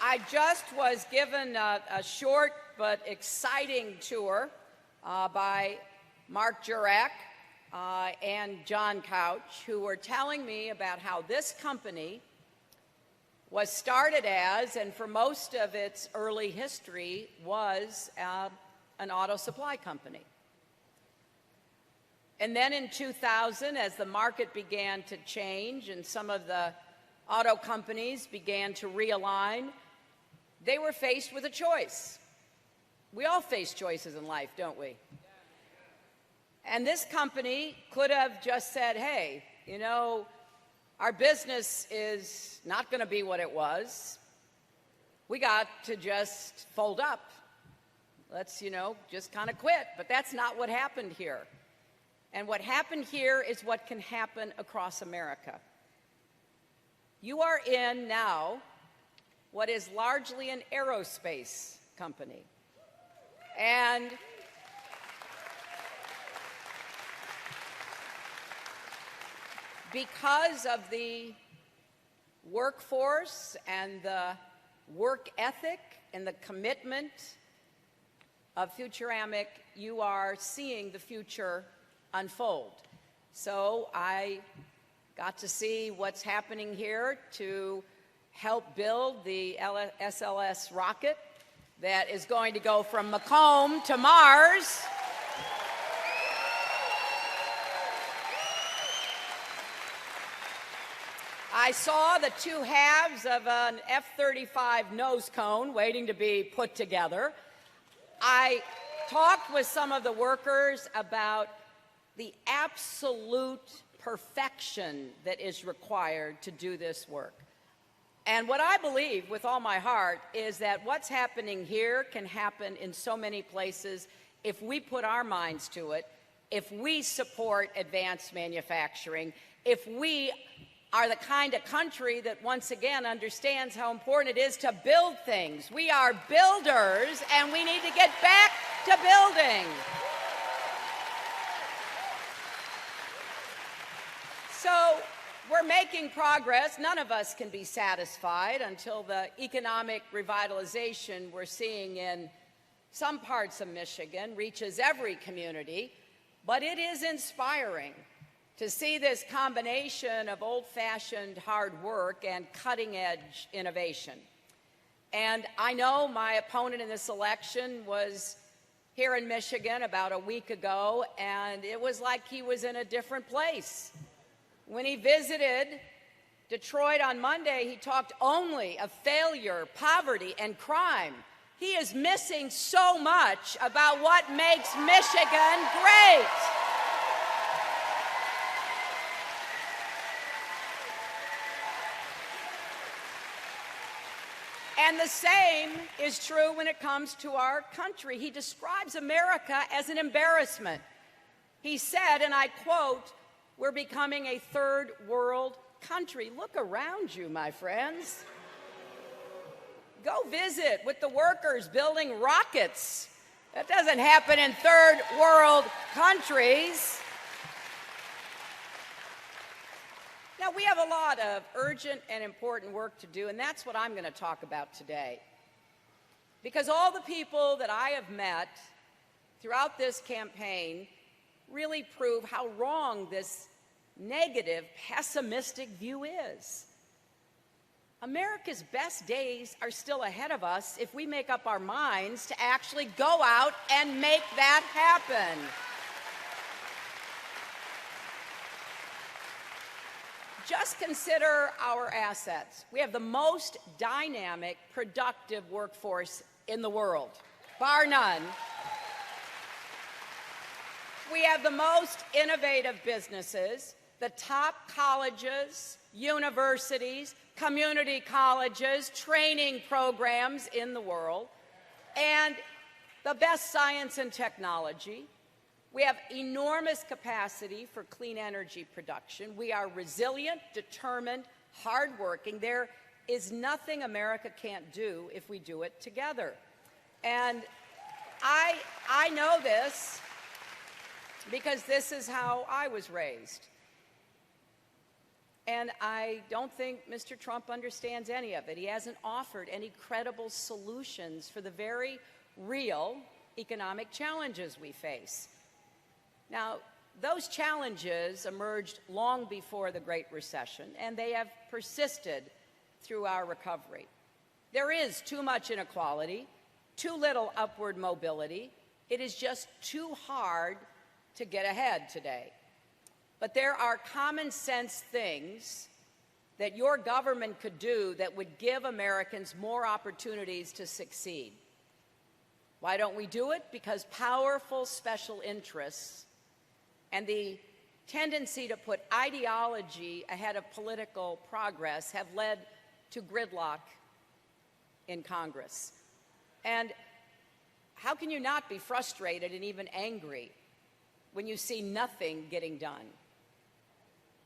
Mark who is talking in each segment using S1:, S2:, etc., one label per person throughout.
S1: I just was given a short but exciting tour by Mark Jurek and John Couch, who were telling me about how this company was started as, and for most of its early history, was an auto supply company. And then in 2000, as the market began to change and some of the auto companies began to realign, they were faced with a choice. We all face choices in life, don't we? And this company could have just said, hey, you know, our business is not going to be what it was. We got to just fold up. Let's, just kind of quit. But that's not what happened here. And what happened here is what can happen across America. You are in now what is largely an aerospace company. And because of the workforce and the work ethic and the commitment of Futuramic, you are seeing the future unfold. So I got to see what's happening here to help build the SLS rocket that is going to go from Macomb to Mars. I saw the two halves of an F-35 nose cone waiting to be put together. I talked with some of the workers about the absolute perfection that is required to do this work. And what I believe with all my heart is that what's happening here can happen in so many places if we put our minds to it, if we support advanced manufacturing, if we are the kind of country that once again understands how important it is to build things. We are builders, and we need to get back to building. So we're making progress. None of us can be satisfied until the economic revitalization we're seeing in some parts of Michigan reaches every community, but it is inspiring to see this combination of old-fashioned hard work and cutting-edge innovation. And I know my opponent in this election was here in Michigan about a week ago, and it was like he was in a different place. When he visited Detroit on Monday, he talked only of failure, poverty, and crime. He is missing so much about what makes Michigan great. And the same is true when it comes to our country. He describes America as an embarrassment. He said, and I quote, "We're becoming a third world country." Look around you, my friends. Go visit with the workers building rockets. That doesn't happen in third world countries. Now, we have a lot of urgent and important work to do, and that's what I'm going to talk about today. Because all the people that I have met throughout this campaign really prove how wrong this negative, pessimistic view is. America's best days are still ahead of us if we make up our minds to actually go out and make that happen. Just consider our assets. We have the most dynamic, productive workforce in the world, bar none. We have the most innovative businesses, the top colleges, universities, community colleges, training programs in the world, and the best science and technology. We have enormous capacity for clean energy production. We are resilient, determined, hardworking. There is nothing America can't do if we do it together. And I know this because this is how I was raised. And I don't think Mr. Trump understands any of it. He hasn't offered any credible solutions for the very real economic challenges we face. Now, those challenges emerged long before the Great Recession, and they have persisted through our recovery. There is too much inequality, too little upward mobility. It is just too hard to get ahead today. But there are common sense things that your government could do that would give Americans more opportunities to succeed. Why don't we do it? Because powerful special interests and the tendency to put ideology ahead of political progress have led to gridlock in Congress. And how can you not be frustrated and even angry when you see nothing getting done?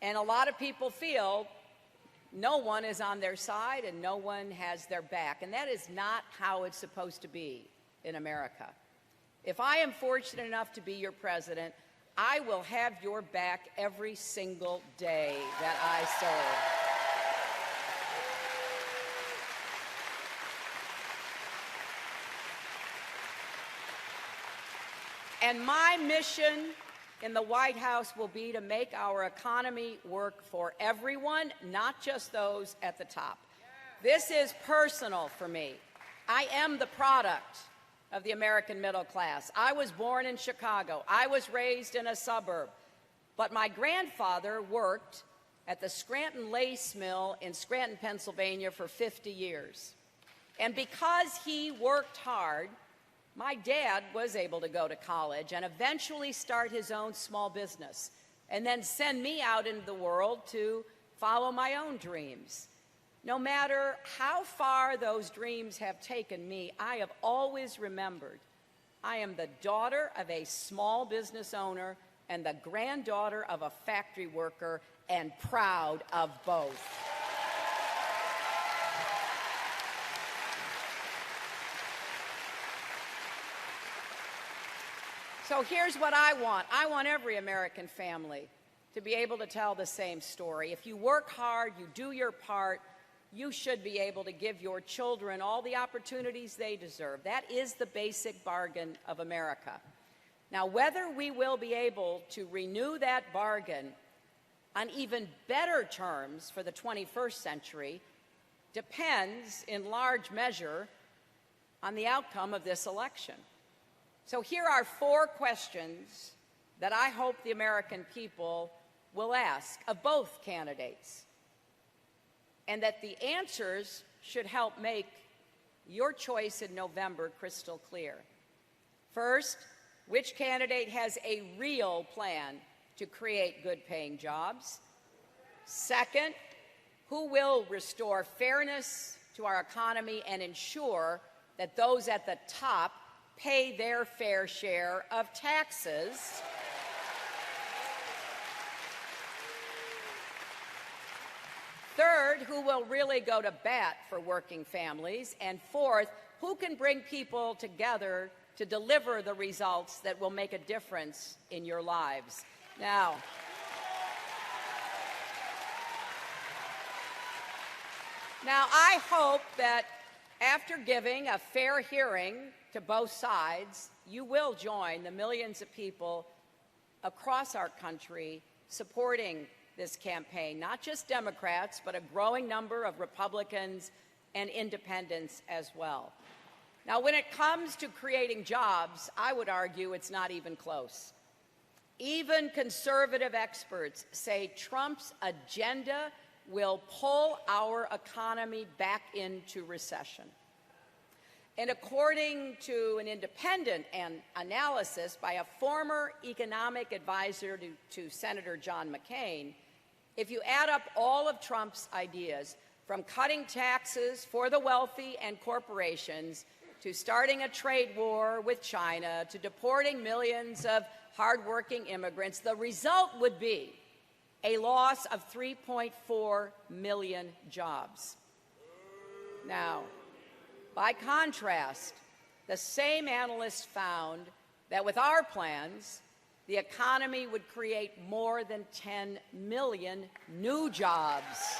S1: And a lot of people feel no one is on their side and no one has their back. And that is not how it's supposed to be in America. If I am fortunate enough to be your president, I will have your back every single day that I serve. And my mission in the White House will be to make our economy work for everyone, not just those at the top. This is personal for me. I am the product of the American middle class. I was born in Chicago. I was raised in a suburb. But my grandfather worked at the Scranton Lace Mill in Scranton, Pennsylvania for 50 years. And because he worked hard, my dad was able to go to college and eventually start his own small business and then send me out into the world to follow my own dreams. No matter how far those dreams have taken me, I have always remembered I am the daughter of a small business owner and the granddaughter of a factory worker, and proud of both. So here's what I want. I want every American family to be able to tell the same story. If you work hard, you do your part, you should be able to give your children all the opportunities they deserve. That is the basic bargain of America. Now, whether we will be able to renew that bargain on even better terms for the 21st century depends in large measure on the outcome of this election. So here are 4 questions that I hope the American people will ask of both candidates, and that the answers should help make your choice in November crystal clear. First, which candidate has a real plan to create good-paying jobs? Second, who will restore fairness to our economy and ensure that those at the top pay their fair share of taxes? Third, who will really go to bat for working families? And fourth, who can bring people together to deliver the results that will make a difference in your lives? Now, I hope that after giving a fair hearing to both sides, you will join the millions of people across our country supporting this campaign, not just Democrats, but a growing number of Republicans and independents as well. Now, when it comes to creating jobs, I would argue it's not even close. Even conservative experts say Trump's agenda will pull our economy back into recession. And according to an independent analysis by a former economic advisor to Senator John McCain, if you add up all of Trump's ideas, from cutting taxes for the wealthy and corporations, to starting a trade war with China, to deporting millions of hardworking immigrants, the result would be a loss of 3.4 million jobs. Now, by contrast, the same analysts found that with our plans, the economy would create more than 10 million new jobs.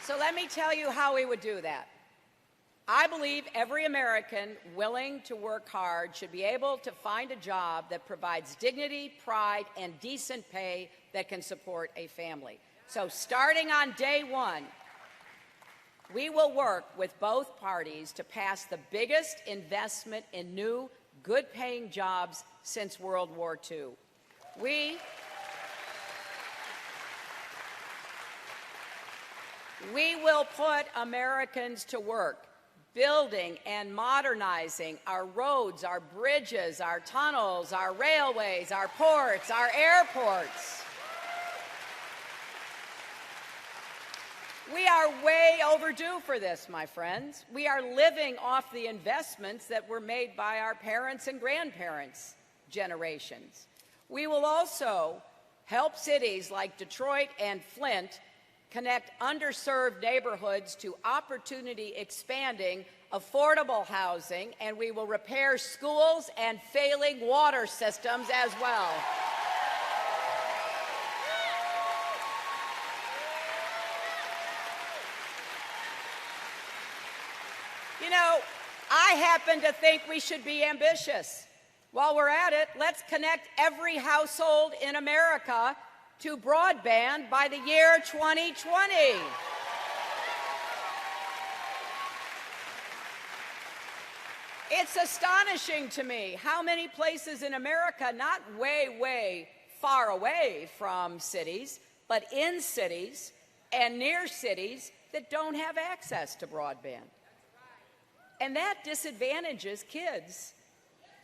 S1: So let me tell you how we would do that. I believe every American willing to work hard should be able to find a job that provides dignity, pride, and decent pay that can support a family. So starting on day one, we will work with both parties to pass the biggest investment in new, good-paying jobs since World War II. We will put Americans to work building and modernizing our roads, our bridges, our tunnels, our railways, our ports, our airports. We are way overdue for this, my friends. We are living off the investments that were made by our parents and grandparents' generations. We will also help cities like Detroit and Flint connect underserved neighborhoods to opportunity-expanding, affordable housing, and we will repair schools and failing water systems as well. You know, I happen to think we should be ambitious. While we're at it, let's connect every household in America to broadband by the year 2020. It's astonishing to me how many places in America, not way far away from cities, but in cities and near cities that don't have access to broadband. And that disadvantages kids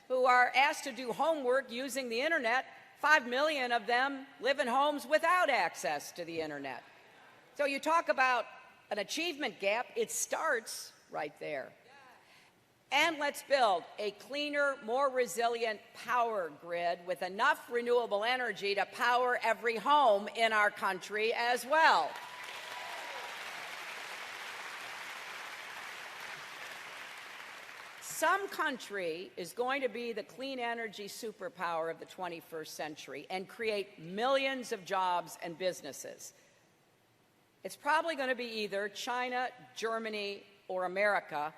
S1: who are asked to do homework using the internet. 5 million of them live in homes without access to the internet. So you talk about an achievement gap, it starts right there. And let's build a cleaner, more resilient power grid with enough renewable energy to power every home in our country as well. Some country is going to be the clean energy superpower of the 21st century and create millions of jobs and businesses. It's probably going to be either China, Germany, or America.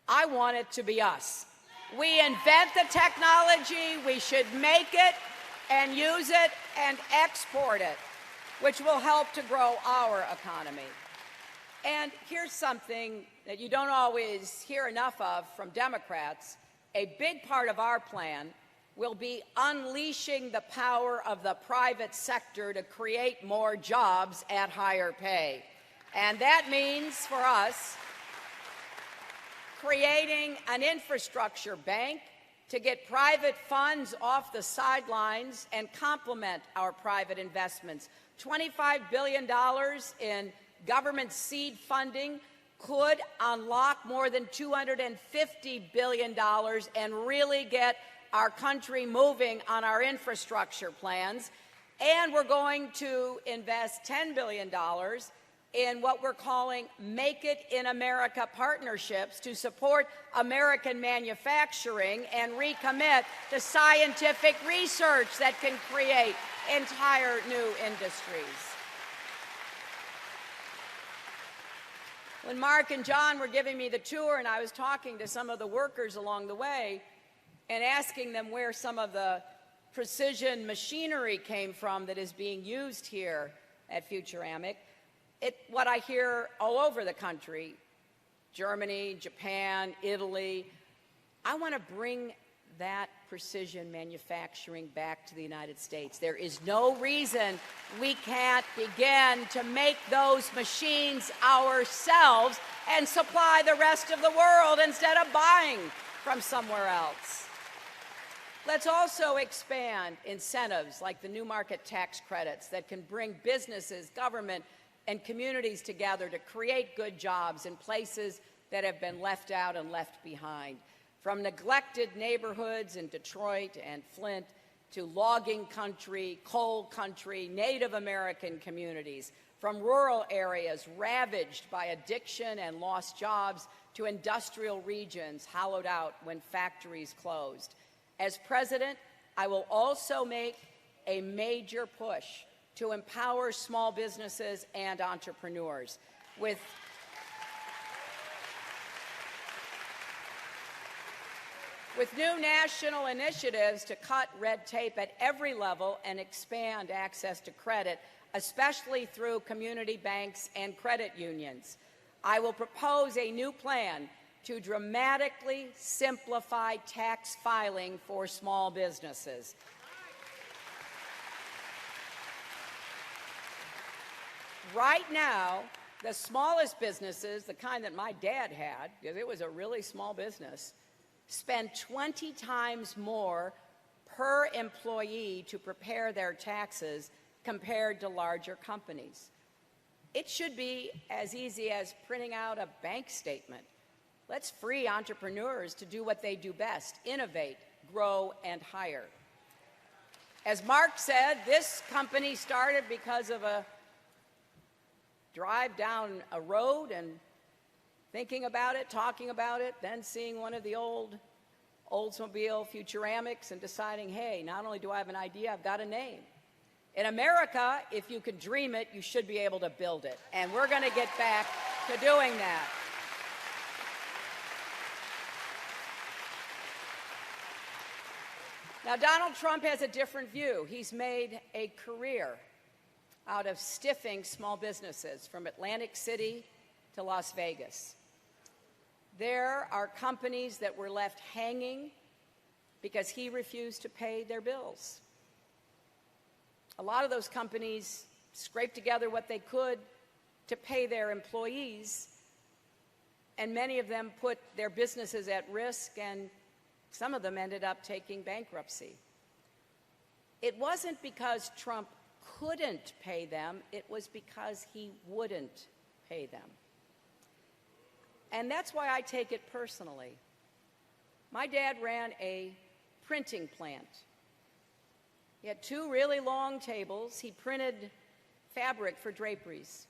S1: I want it to be us. We invent the technology, we should make it and use it and export it, which will help to grow our economy. And here's something that you don't always hear enough of from Democrats. A big part of our plan will be unleashing the power of the private sector to create more jobs at higher pay. And that means, for us, creating an infrastructure bank to get private funds off the sidelines and complement our private investments. $25 billion in government seed funding could unlock more than $250 billion and really get our country moving on our infrastructure plans. And we're going to invest $10 billion in what we're calling Make It in America partnerships to support American manufacturing and recommit to scientific research that can create entire new industries. When Mark and John were giving me the tour and I was talking to some of the workers along the way and asking them where some of the precision machinery came from that is being used here at Futuramic, what I hear all over the country, Germany, Japan, Italy, I want to bring that precision manufacturing back to the United States. There is no reason we can't begin to make those machines ourselves and supply the rest of the world instead of buying from somewhere else. Let's also expand incentives like the new market tax credits that can bring businesses, government, and communities together to create good jobs in places that have been left out and left behind. From neglected neighborhoods in Detroit and Flint to logging country, coal country, Native American communities, from rural areas ravaged by addiction and lost jobs to industrial regions hollowed out when factories closed. As president, I will also make a major push to empower small businesses and entrepreneurs with new national initiatives to cut red tape at every level and expand access to credit, especially through community banks and credit unions. I will propose a new plan to dramatically simplify tax filing for small businesses. Right now, the smallest businesses, the kind that my dad had, because it was a really small business, spend 20 times more per employee to prepare their taxes compared to larger companies. It should be as easy as printing out a bank statement. Let's free entrepreneurs to do what they do best: innovate, grow, and hire. As Mark said, this company started because of a drive down a road and thinking about it, talking about it, then seeing one of the old Oldsmobile Futuramics and deciding, hey, not only do I have an idea, I've got a name. In America, if you can dream it, you should be able to build it. And we're going to get back to doing that. Now, Donald Trump has a different view. He's made a career out of stiffing small businesses from Atlantic City to Las Vegas. There are companies that were left hanging because he refused to pay their bills. A lot of those companies scraped together what they could to pay their employees, and many of them put their businesses at risk, and some of them ended up taking bankruptcy. It wasn't because Trump couldn't pay them, it was because he wouldn't pay them. And that's why I take it personally. My dad ran a printing plant. He had two really long tables. He printed fabric for draperies.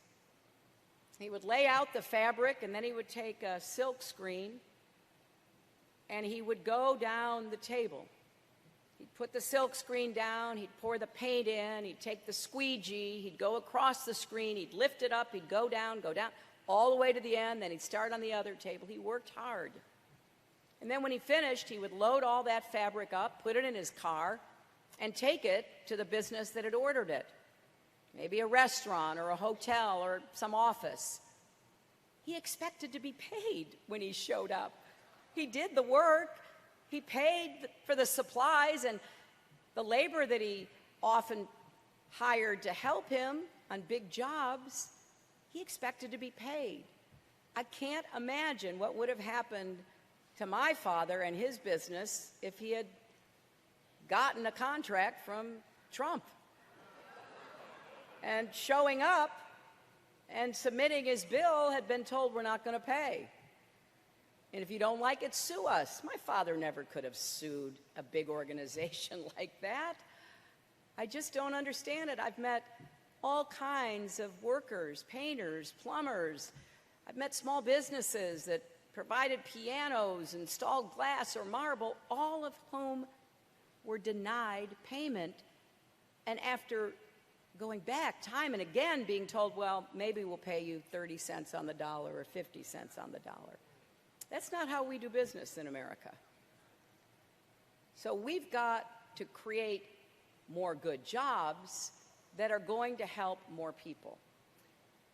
S1: He would lay out the fabric, and then he would take a silk screen, and he would go down the table. He'd put the silk screen down, he'd pour the paint in, he'd take the squeegee, he'd go across the screen, he'd lift it up, he'd go down, all the way to the end, then he'd start on the other table. He worked hard. And then when he finished, he would load all that fabric up, put it in his car, and take it to the business that had ordered it, maybe a restaurant or a hotel or some office. He expected to be paid when he showed up. He did the work. He paid for the supplies and the labor that he often hired to help him on big jobs. He expected to be paid. I can't imagine what would have happened to my father and his business if he had gotten a contract from Trump and showing up and submitting his bill had been told, we're not going to pay. And if you don't like it, sue us. My father never could have sued a big organization like that. I just don't understand it. I've met all kinds of workers, painters, plumbers. I've met small businesses that provided pianos, installed glass or marble, all of whom were denied payment, and after going back time and again being told, well, maybe we'll pay you 30 cents on the dollar or 50 cents on the dollar. That's not how we do business in America. So we've got to create more good jobs that are going to help more people.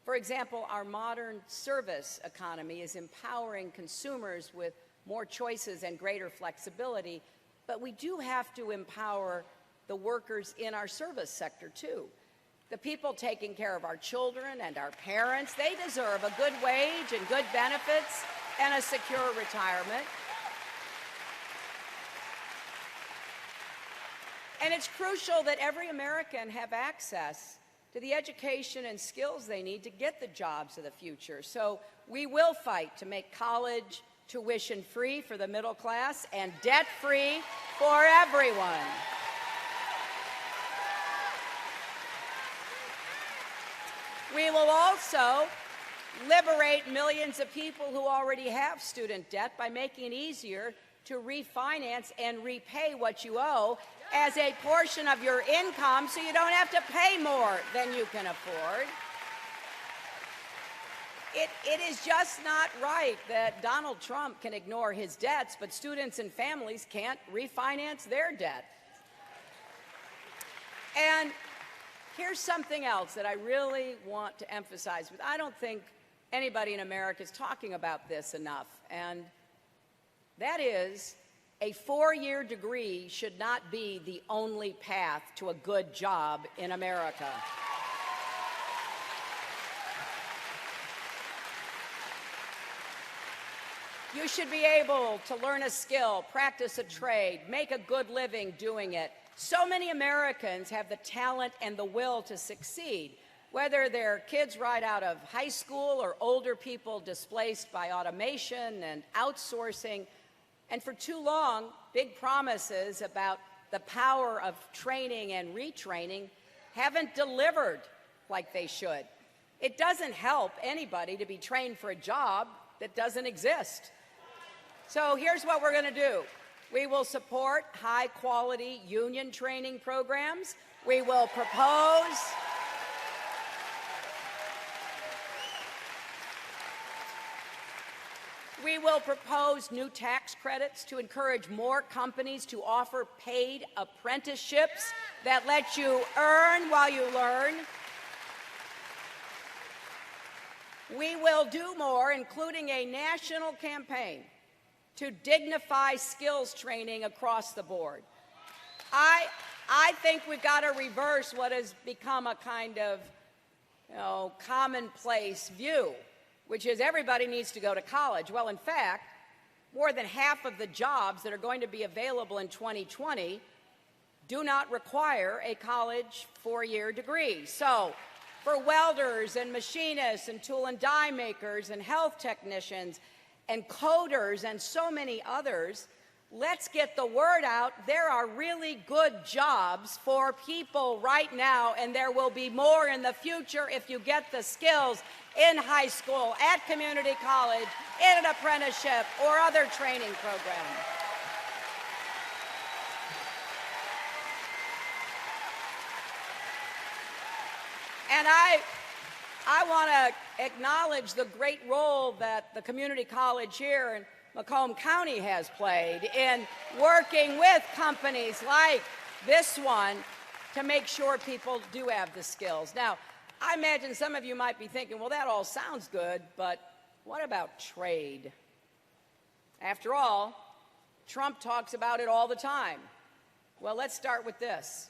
S1: For example, our modern service economy is empowering consumers with more choices and greater flexibility, but we do have to empower the workers in our service sector too. The people taking care of our children and our parents, they deserve a good wage and good benefits and a secure retirement. And it's crucial that every American have access to the education and skills they need to get the jobs of the future. So we will fight to make college tuition-free for the middle class and debt-free for everyone. We will also liberate millions of people who already have student debt by making it easier to refinance and repay what you owe as a portion of your income so you don't have to pay more than you can afford. It is just not right that Donald Trump can ignore his debts, but students and families can't refinance their debt. And here's something else that I really want to emphasize. I don't think anybody in America is talking about this enough, and that is a 4-year degree should not be the only path to a good job in America. You should be able to learn a skill, practice a trade, make a good living doing it. So many Americans have the talent and the will to succeed, whether they're kids right out of high school or older people displaced by automation and outsourcing. And for too long, big promises about the power of training and retraining haven't delivered like they should. It doesn't help anybody to be trained for a job that doesn't exist. So here's what we're going to do. We will support high-quality union training programs. We will propose new tax credits to encourage more companies to offer paid apprenticeships that let you earn while you learn. We will do more, including a national campaign to dignify skills training across the board. I think we've got to reverse what has become a kind of, commonplace view, which is everybody needs to go to college. Well, in fact, more than half of the jobs that are going to be available in 2020 do not require a college 4-year degree. So for welders and machinists and tool and die makers and health technicians and coders and so many others, let's get the word out. There are really good jobs for people right now, and there will be more in the future if you get the skills in high school, at community college, in an apprenticeship, or other training program. And I want to acknowledge the great role that the community college here in Macomb County has played in working with companies like this one to make sure people do have the skills. Now, I imagine some of you might be thinking, well, that all sounds good, but what about trade? After all, Trump talks about it all the time. Well, let's start with this.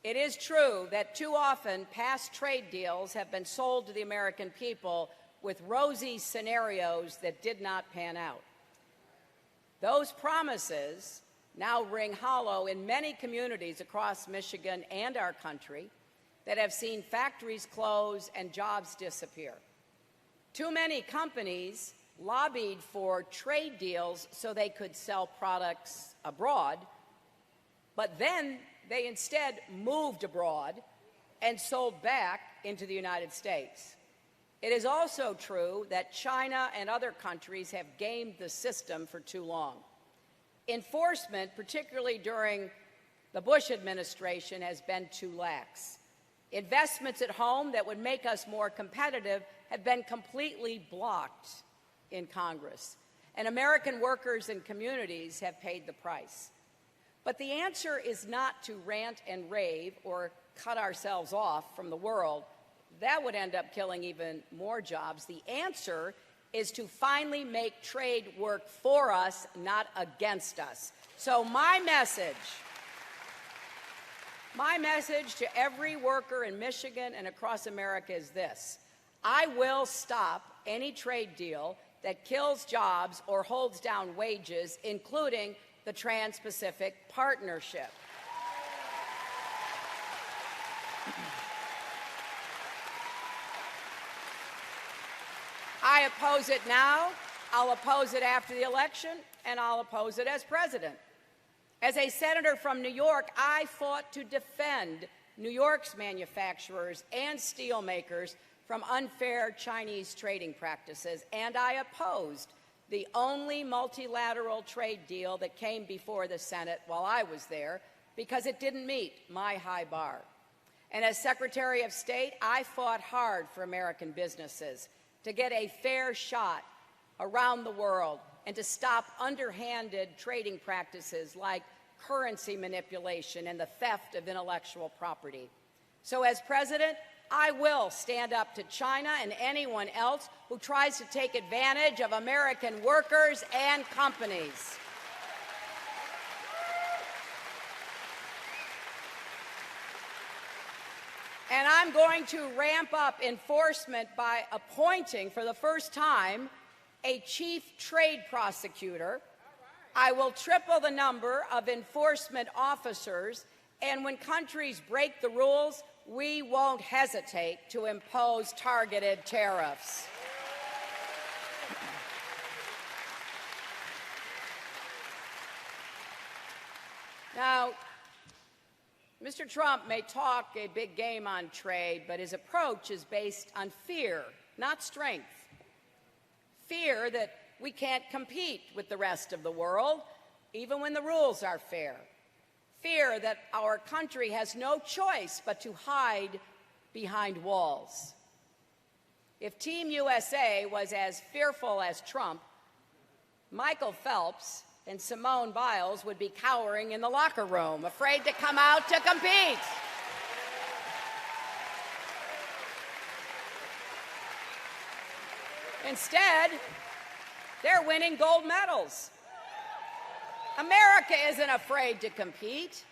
S1: It is true that too often past trade deals have been sold to the American people with rosy scenarios that did not pan out. Those promises now ring hollow in many communities across Michigan and our country that have seen factories close and jobs disappear. Too many companies lobbied for trade deals so they could sell products abroad, but then they instead moved abroad and sold back into the United States. It is also true that China and other countries have gamed the system for too long. Enforcement, particularly during the Bush administration, has been too lax. Investments at home that would make us more competitive have been completely blocked in Congress, and American workers and communities have paid the price. But the answer is not to rant and rave or cut ourselves off from the world. That would end up killing even more jobs. The answer is to finally make trade work for us, not against us. So my message to every worker in Michigan and across America is this: I will stop any trade deal that kills jobs or holds down wages, including the Trans-Pacific Partnership. I oppose it now, I'll oppose it after the election, and I'll oppose it as president. As a senator from New York, I fought to defend New York's manufacturers and steelmakers from unfair Chinese trading practices, and I opposed the only multilateral trade deal that came before the Senate while I was there because it didn't meet my high bar. And as Secretary of State, I fought hard for American businesses to get a fair shot around the world and to stop underhanded trading practices like currency manipulation and the theft of intellectual property. So as president, I will stand up to China and anyone else who tries to take advantage of American workers and companies. And I'm going to ramp up enforcement by appointing, for the first time, a chief trade prosecutor. I will triple the number of enforcement officers, and when countries break the rules, we won't hesitate to impose targeted tariffs. Now, Mr. Trump may talk a big game on trade, but his approach is based on fear, not strength. Fear that we can't compete with the rest of the world, even when the rules are fair. Fear that our country has no choice but to hide behind walls. If Team USA was as fearful as Trump, Michael Phelps and Simone Biles would be cowering in the locker room, afraid to come out to compete. Instead, they're winning gold medals. America isn't afraid to compete.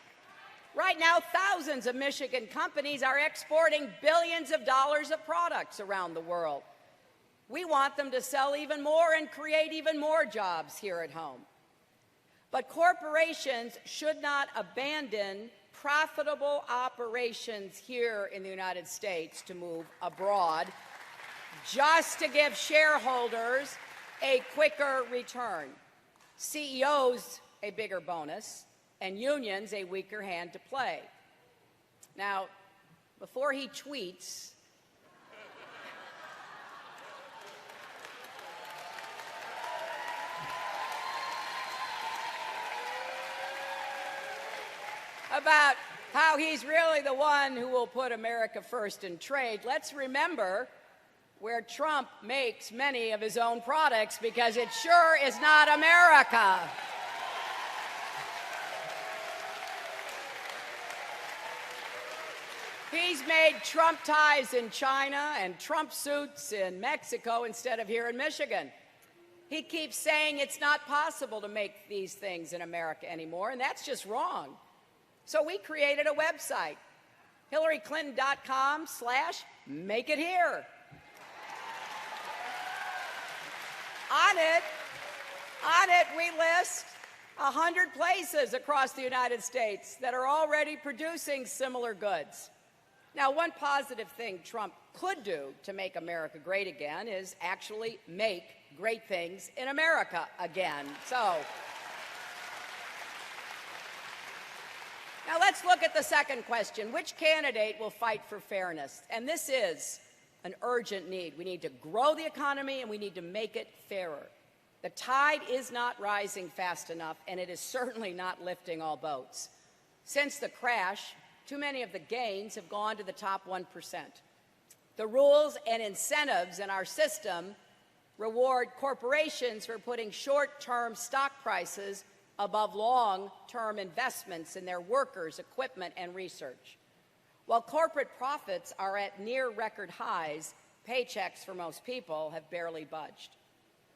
S1: Right now, thousands of Michigan companies are exporting billions of dollars of products around the world. We want them to sell even more and create even more jobs here at home. But corporations should not abandon profitable operations here in the United States to move abroad just to give shareholders a quicker return, CEOs a bigger bonus, and unions a weaker hand to play. Now, before he tweets, about how he's really the one who will put America first in trade, let's remember where Trump makes many of his own products, because it sure is not America. He's made Trump ties in China and Trump suits in Mexico instead of here in Michigan. He keeps saying it's not possible to make these things in America anymore, and that's just wrong. So we created a website, HillaryClinton.com/makeithere. On it, we list 100 places across the United States that are already producing similar goods. Now, one positive thing Trump could do to make America great again is actually make great things in America again. So, now let's look at the second question. Which candidate will fight for fairness? And this is an urgent need. We need to grow the economy, and we need to make it fairer. The tide is not rising fast enough, and it is certainly not lifting all boats. Since the crash, too many of the gains have gone to the top 1%. The rules and incentives in our system reward corporations for putting short-term stock prices above long-term investments in their workers, equipment, and research. While corporate profits are at near record highs, paychecks for most people have barely budged.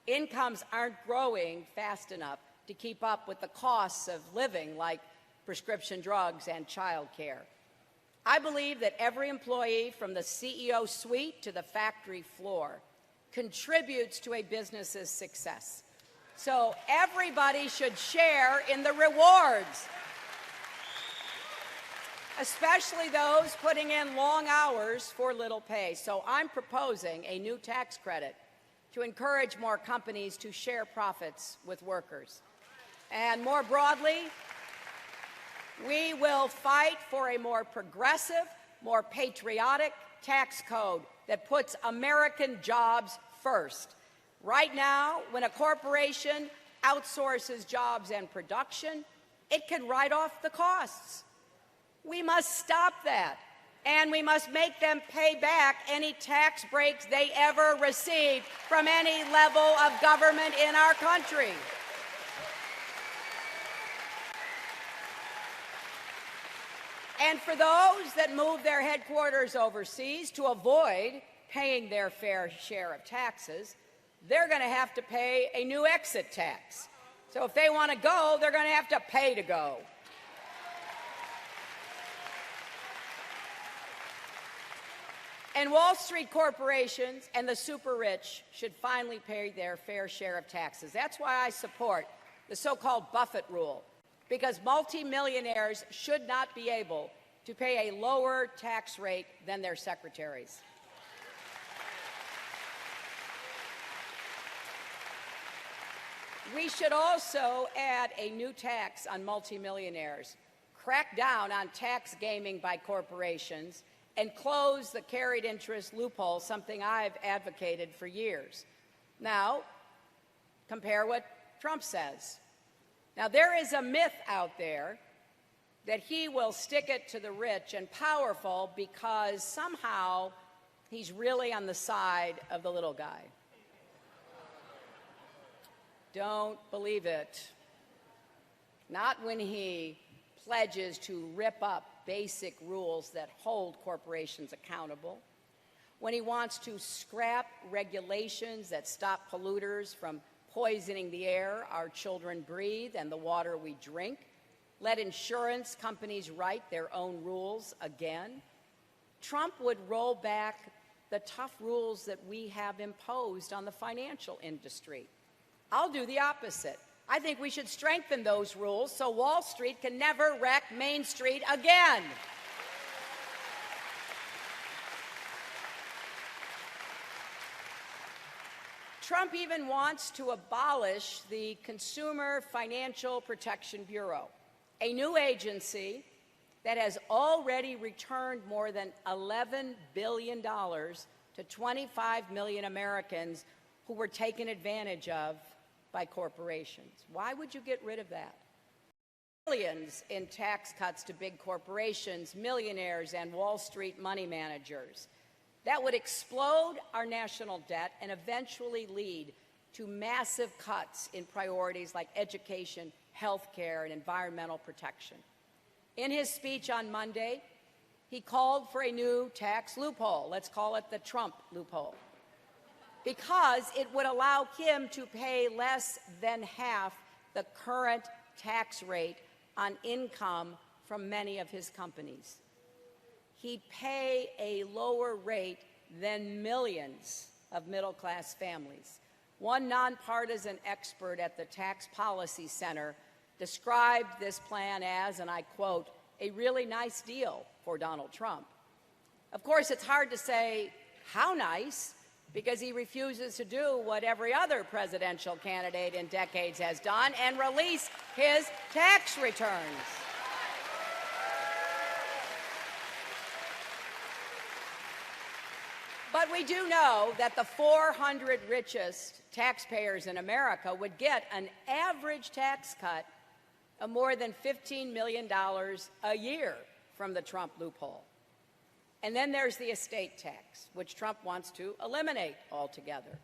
S1: Incomes aren't growing fast enough to keep up with the costs of living, like prescription drugs and child care. I believe that every employee, from the CEO suite to the factory floor, contributes to a business's success. So everybody should share in the rewards, especially those putting in long hours for little pay. So I'm proposing a new tax credit to encourage more companies to share profits with workers. And more broadly, we will fight for a more progressive more patriotic tax code that puts American jobs first. Right now, when a corporation outsources jobs and production, it can write off the costs. We must stop that, and we must make them pay back any tax breaks they ever received from any level of government in our country. And for those that move their headquarters overseas to avoid paying their fair share of taxes, they're going to have to pay a new exit tax. So if they want to go, they're going to have to pay to go. And Wall Street corporations and the super rich should finally pay their fair share of taxes. That's why I support the so-called Buffett rule, because multimillionaires should not be able to pay a lower tax rate than their secretaries. We should also add a new tax on multimillionaires, crack down on tax gaming by corporations, and close the carried interest loophole, something I've advocated for years. Now, compare what Trump says. Now, there is a myth out there that he will stick it to the rich and powerful because somehow he's really on the side of the little guy. Don't believe it. Not when he pledges to rip up basic rules that hold corporations accountable, when he wants to scrap regulations that stop polluters from poisoning the air our children breathe and the water we drink, let insurance companies write their own rules again. Trump would roll back the tough rules that we have imposed on the financial industry. I'll do the opposite. I think we should strengthen those rules so Wall Street can never wreck Main Street again. Trump even wants to abolish the Consumer Financial Protection Bureau, a new agency that has already returned more than $11 billion to 25 million Americans who were taken advantage of by corporations. Why would you get rid of that? Billions in tax cuts to big corporations, millionaires, and Wall Street money managers. That would explode our national debt and eventually lead to massive cuts in priorities like education, health care, and environmental protection. In his speech on Monday, he called for a new tax loophole. Let's call it the Trump loophole, because it would allow him to pay less than half the current tax rate on income from many of his companies. He'd pay a lower rate than millions of middle-class families. One nonpartisan expert at the Tax Policy Center described this plan as, and I quote, a really nice deal for Donald Trump. Of course, it's hard to say how nice, because he refuses to do what every other presidential candidate in decades has done and release his tax returns. But we do know that the 400 richest taxpayers in America would get an average tax cut of more than $15 million a year from the Trump loophole. And then there's the estate tax, which Trump wants to eliminate altogether.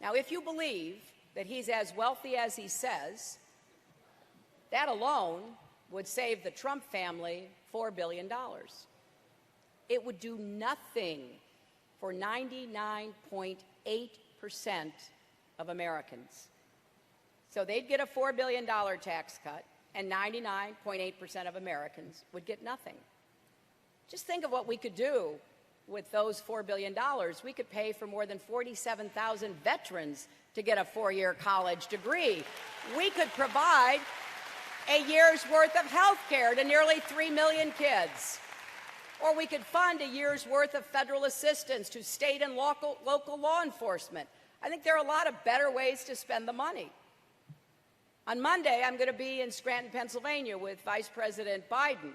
S1: Now, if you believe that he's as wealthy as he says, that alone would save the Trump family $4 billion. It would do nothing for 99.8% of Americans. So they'd get a $4 billion tax cut, and 99.8% of Americans would get nothing. Just think of what we could do with those $4 billion. We could pay for more than 47,000 veterans to get a four-year college degree. We could provide a year's worth of health care to nearly 3 million kids. Or we could fund a year's worth of federal assistance to state and local law enforcement. I think there are a lot of better ways to spend the money. On Monday, I'm going to be in Scranton, Pennsylvania with Vice President Biden.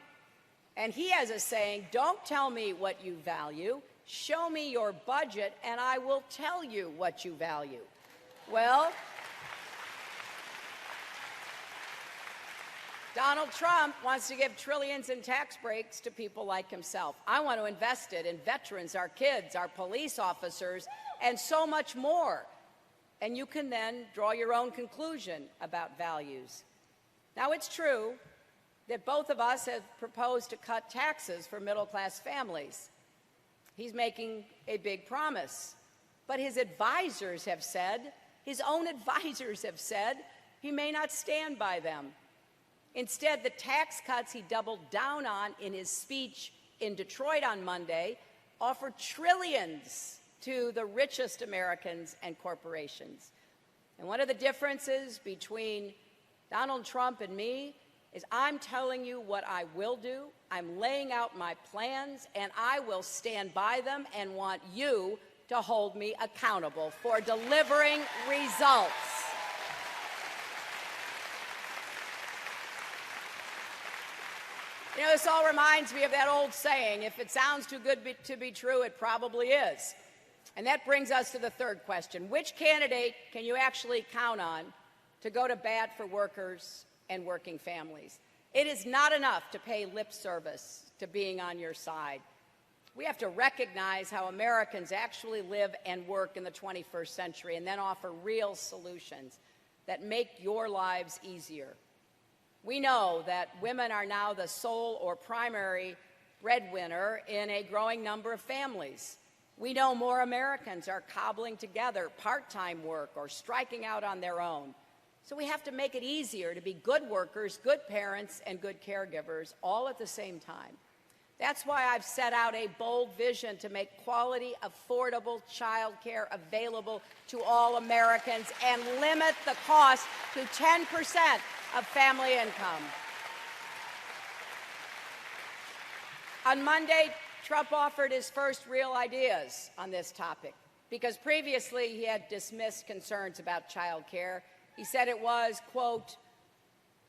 S1: And he has a saying, don't tell me what you value, show me your budget and I will tell you what you value. Well, Donald Trump wants to give trillions in tax breaks to people like himself. I want to invest it in veterans, our kids, our police officers, and so much more. And you can then draw your own conclusion about values. Now, it's true that both of us have proposed to cut taxes for middle-class families. He's making a big promise. But his advisors have said, his own advisors have said, he may not stand by them. Instead, the tax cuts he doubled down on in his speech in Detroit on Monday offer trillions to the richest Americans and corporations. And one of the differences between Donald Trump and me is I'm telling you what I will do, I'm laying out my plans, and I will stand by them and want you to hold me accountable for delivering results. You know, this all reminds me of that old saying, if it sounds too good to be true, it probably is. And that brings us to the third question. Which candidate can you actually count on to go to bat for workers and working families? It is not enough to pay lip service to being on your side. We have to recognize how Americans actually live and work in the 21st century and then offer real solutions that make your lives easier. We know that women are now the sole or primary breadwinner in a growing number of families. We know more Americans are cobbling together part-time work or striking out on their own. So we have to make it easier to be good workers, good parents, and good caregivers all at the same time. That's why I've set out a bold vision to make quality, affordable child care available to all Americans and limit the cost to 10% of family income. On Monday, Trump offered his first real ideas on this topic because previously he had dismissed concerns about child care. He said it was, quote,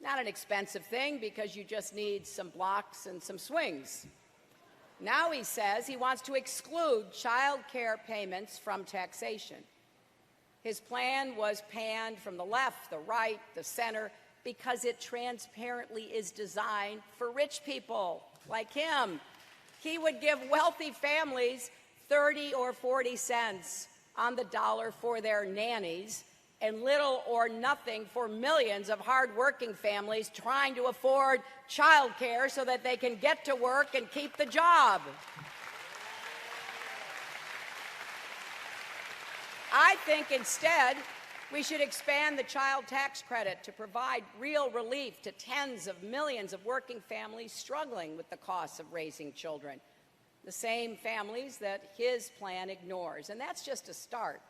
S1: not an expensive thing because you just need some blocks and some swings. Now he says he wants to exclude child care payments from taxation. His plan was panned from the left, the right, the center, because it transparently is designed for rich people like him. He would give wealthy families 30 or 40 cents on the dollar for their nannies and little or nothing for millions of hardworking families trying to afford child care so that they can get to work and keep the job. I think instead we should expand the child tax credit to provide real relief to tens of millions of working families struggling with the costs of raising children, the same families that his plan ignores. And that's just a start.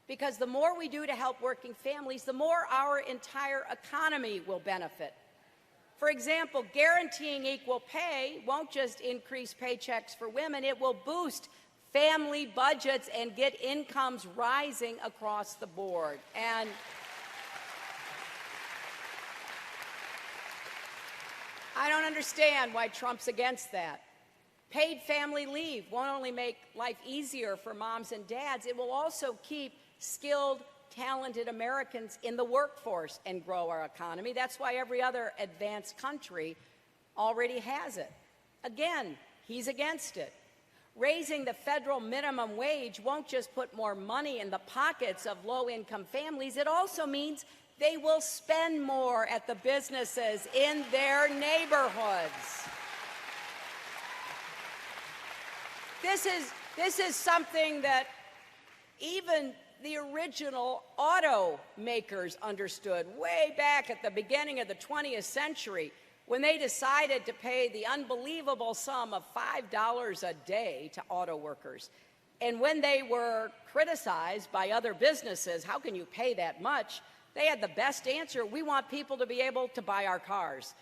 S1: Because the more we do to help working families, the more our entire economy will benefit. For example, guaranteeing equal pay won't just increase paychecks for women, it will boost family budgets and get incomes rising across the board. And I don't understand why Trump's against that. Paid family leave won't only make life easier for moms and dads, it will also keep skilled, talented Americans in the workforce and grow our economy. That's why every other advanced country already has it. Again, he's against it. Raising the federal minimum wage won't just put more money in the pockets of low-income families. It also means they will spend more at the businesses in their neighborhoods. This is something that even the original automakers understood way back at the beginning of the 20th century when they decided to pay the unbelievable sum of $5 a day to auto workers. And when they were criticized by other businesses, how can you pay that much? They had the best answer: we want people to be able to buy our cars.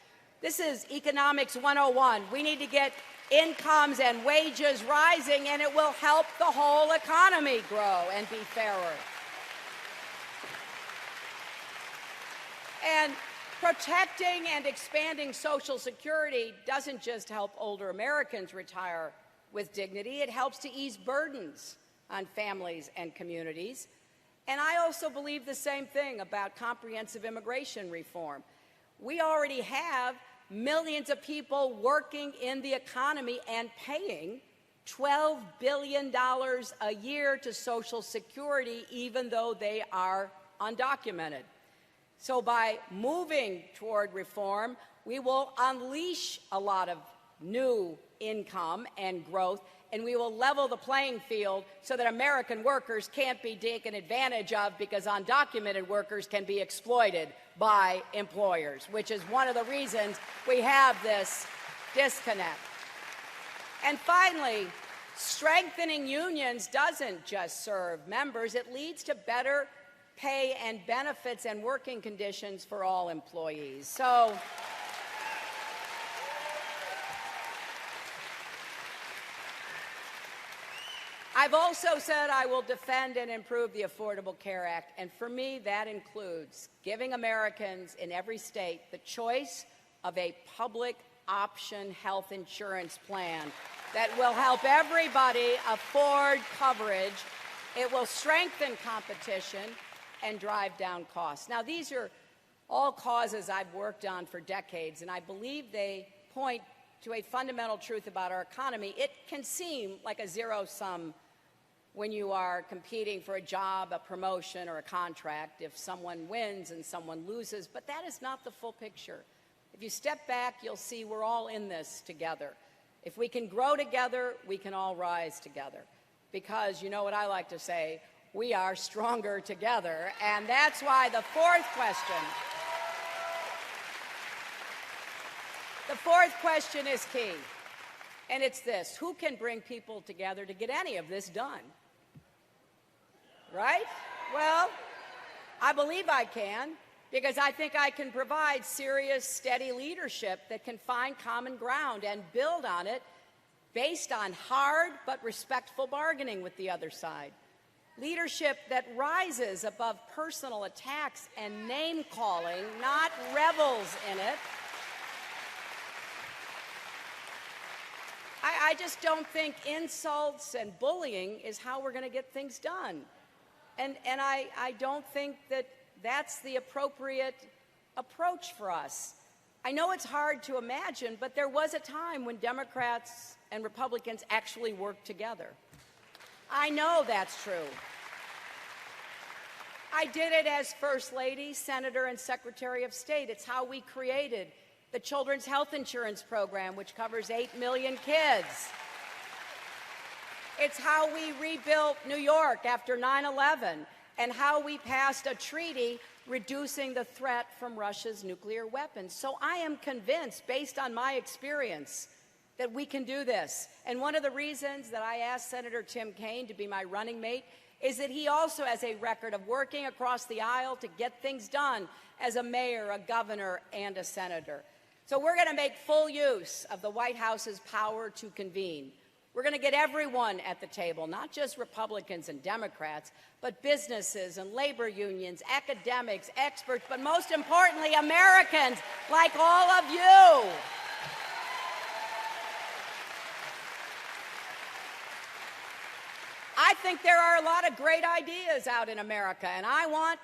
S1: This is economics 101. We need to get incomes and wages rising, and it will help the whole economy grow and be fairer. And Protecting and expanding Social Security doesn't just help older Americans retire with dignity, it helps to ease burdens on families and communities. And I also believe the same thing about comprehensive immigration reform. We already have millions of people working in the economy and paying $12 billion a year to Social Security, even though they are undocumented. So by moving toward reform, we will unleash a lot of new income and growth, and we will level the playing field so that American workers can't be taken advantage of because undocumented workers can be exploited by employers, which is one of the reasons we have this disconnect. And finally, strengthening unions doesn't just serve members, it leads to better pay and benefits and working conditions for all employees. So I've also said I will defend and improve the Affordable Care Act, and for me that includes giving Americans in every state the choice of a public option health insurance plan that will help everybody afford coverage. It will strengthen competition and drive down costs. Now, these are all causes I've worked on for decades, and I believe they point to a fundamental truth about our economy. It can seem like a zero-sum when you are competing for a job, a promotion, or a contract, if someone wins and someone loses, but that is not the full picture. If you step back, you'll see we're all in this together. If we can grow together, we can all rise together. Because you know what I like to say, we are stronger together, and that's why the fourth question is key, and it's this: who can bring people together to get any of this done? Right? Well, I believe I can, because I think I can provide serious, steady leadership that can find common ground and build on it based on hard but respectful bargaining with the other side. Leadership that rises above personal attacks and name-calling, not revels in it. I just don't think insults and bullying is how we're going to get things done. And I don't think that that's the appropriate approach for us. I know it's hard to imagine, but there was a time when Democrats and Republicans actually worked together. I know that's true. I did it as First Lady, Senator, and Secretary of State. It's how we created the Children's Health Insurance Program, which covers 8 million kids. It's how we rebuilt New York after 9/11, and how we passed a treaty reducing the threat from Russia's nuclear weapons. So I am convinced, based on my experience, that we can do this. And one of the reasons that I asked Senator Tim Kaine to be my running mate is that he also has a record of working across the aisle to get things done as a mayor, a governor, and a senator. So we're going to make full use of the White House's power to convene. We're going to get everyone at the table, not just Republicans and Democrats, but businesses and labor unions, academics, experts, but most importantly, Americans like all of you. I think there are a lot of great ideas out in America, and I want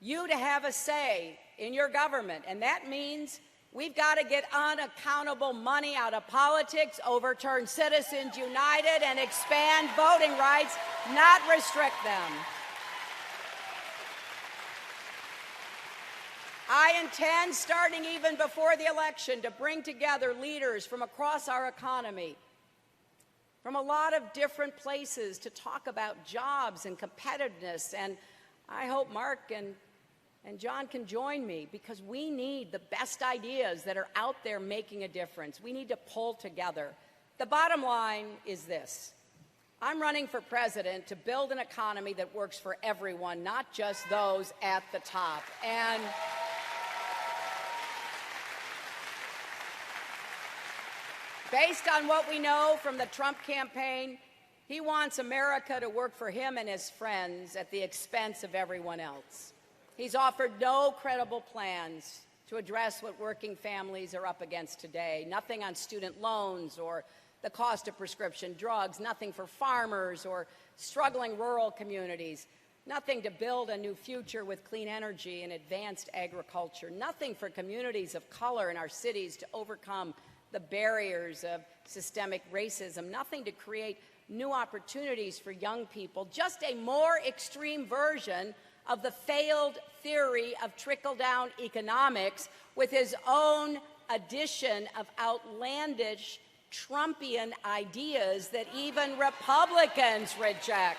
S1: you to have a say in your government, and that means we've got to get unaccountable money out of politics, overturn Citizens United, and expand voting rights, not restrict them. I intend, starting even before the election, to bring together leaders from across our economy, from a lot of different places, to talk about jobs and competitiveness. And I hope Mark and John can join me, because we need the best ideas that are out there making a difference. We need to pull together. The bottom line is this: I'm running for president to build an economy that works for everyone, not just those at the top. And based on what we know from the Trump campaign, he wants America to work for him and his friends at the expense of everyone else. He's offered no credible plans to address what working families are up against today. Nothing on student loans or the cost of prescription drugs, nothing for farmers or struggling rural communities, nothing to build a new future with clean energy and advanced agriculture, nothing for communities of color in our cities to overcome the barriers of systemic racism, nothing to create new opportunities for young people, just a more extreme version of the failed theory of trickle-down economics with his own addition of outlandish Trumpian ideas that even Republicans reject.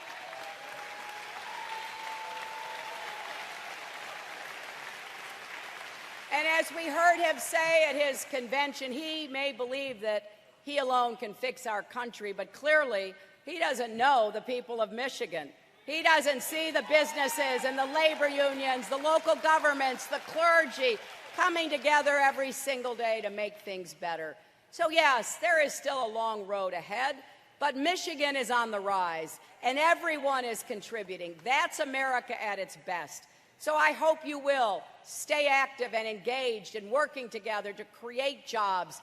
S1: And as we heard him say at his convention, he may believe that he alone can fix our country, but clearly he doesn't know the people of Michigan. He doesn't see the businesses and the labor unions, the local governments, the clergy coming together every single day to make things better. So yes, there is still a long road ahead, but Michigan is on the rise, and everyone is contributing. That's America at its best. So I hope you will stay active and engaged in working together to create jobs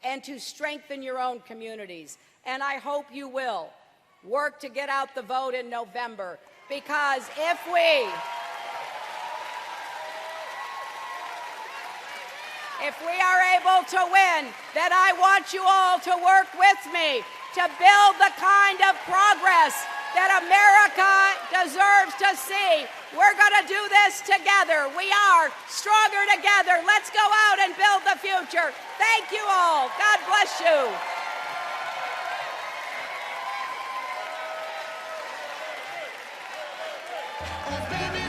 S1: and to strengthen your own communities. And I hope you will work to get out the vote in November, because if we are able to win, then I want you all to work with me to build the kind of progress that America deserves to see. We're going to do this together. We are stronger together. Let's go out and build the future. Thank you all. God bless you.
S2: Baby,